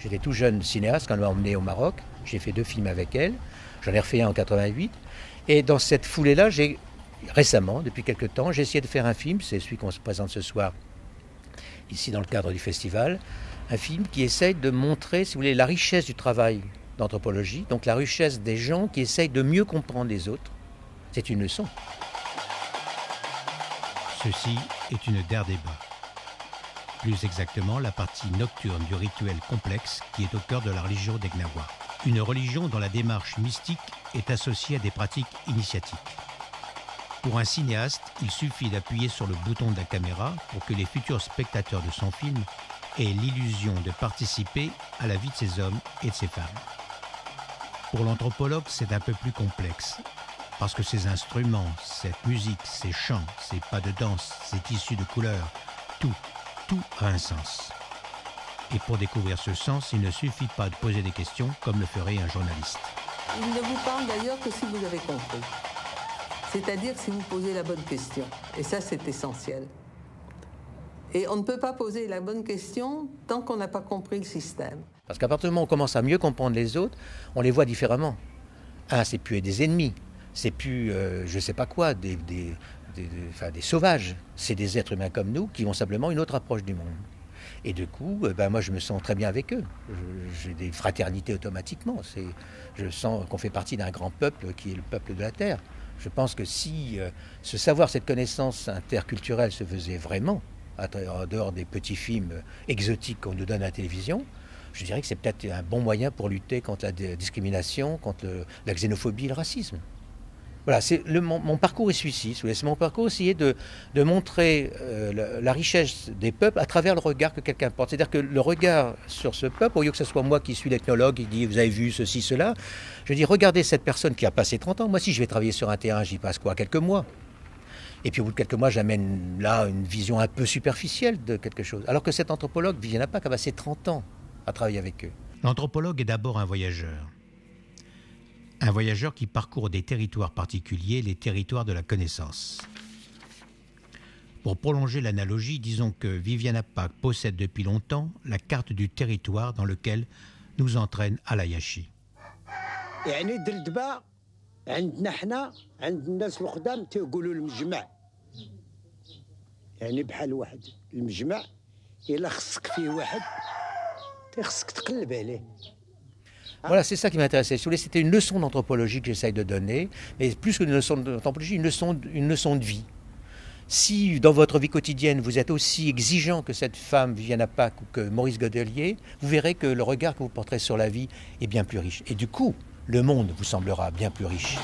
J'étais tout jeune cinéaste quand elle m'a emmené au Maroc. J'ai fait 2 films avec elle. J'en ai refait un en 88. Et dans cette foulée-là, récemment, depuis quelques temps, j'ai essayé de faire un film. C'est celui qu'on se présente ce soir, ici dans le cadre du festival. Un film qui essaye de montrer, si vous voulez, la richesse du travail d'anthropologie. Donc la richesse des gens qui essayent de mieux comprendre les autres. C'est une leçon. Ceci est une der débat. Plus exactement, la partie nocturne du rituel complexe qui est au cœur de la religion des Gnawa. Une religion dont la démarche mystique est associée à des pratiques initiatiques. Pour un cinéaste, il suffit d'appuyer sur le bouton de la caméra pour que les futurs spectateurs de son film aient l'illusion de participer à la vie de ces hommes et de ces femmes. Pour l'anthropologue, c'est un peu plus complexe, parce que ces instruments, cette musique, ces chants, ces pas de danse, ces tissus de couleurs, tout a un sens. Et pour découvrir ce sens, il ne suffit pas de poser des questions comme le ferait un journaliste. Il ne vous parle d'ailleurs que si vous avez compris. C'est-à-dire si vous posez la bonne question. Et ça, c'est essentiel. Et on ne peut pas poser la bonne question tant qu'on n'a pas compris le système. Parce qu'à partir du moment où on commence à mieux comprendre les autres, on les voit différemment. C'est plus des ennemis, c'est plus je ne sais pas quoi, des sauvages. C'est des êtres humains comme nous qui ont simplement une autre approche du monde. Et du coup, moi je me sens très bien avec eux. J'ai des fraternités automatiquement. Je sens qu'on fait partie d'un grand peuple qui est le peuple de la Terre. Je pense que si ce savoir, cette connaissance interculturelle se faisait vraiment, en dehors des petits films exotiques qu'on nous donne à la télévision, je dirais que c'est peut-être un bon moyen pour lutter contre la discrimination, contre la xénophobie et le racisme. Voilà, mon parcours est celui-ci. C'est mon parcours essayer de montrer la richesse des peuples à travers le regard que quelqu'un porte. C'est-à-dire que le regard sur ce peuple, au lieu que ce soit moi qui suis l'ethnologue qui dit « vous avez vu ceci, cela », je dis « regardez cette personne qui a passé 30 ans. Moi, si je vais travailler sur un terrain, j'y passe quoi, quelques mois. Et puis au bout de quelques mois, j'amène là une vision un peu superficielle de quelque chose. Alors que cet anthropologue, Viviana Pack, a passé 30 ans à travailler avec eux. » L'anthropologue est d'abord un voyageur. Un voyageur qui parcourt des territoires particuliers, les territoires de la connaissance. Pour prolonger l'analogie, disons que Viviana Pack possède depuis longtemps la carte du territoire dans lequel nous entraîne Al-Ayashi. يعني دردبة عندنا حنا عند الناس القدام تيقولوا المجمع يعني بحال واحد المجمع إلا خصك فيه واحد خصك تقلب عليه. Voilà, c'est ça qui m'intéressait. Si vous voulez, c'était une leçon d'anthropologie que j'essaye de donner, mais plus qu'une leçon d'anthropologie, une leçon de vie. Si dans votre vie quotidienne, vous êtes aussi exigeant que cette femme, Viviana Pack, ou que Maurice Godelier, vous verrez que le regard que vous porterez sur la vie est bien plus riche. Et du coup, le monde vous semblera bien plus riche.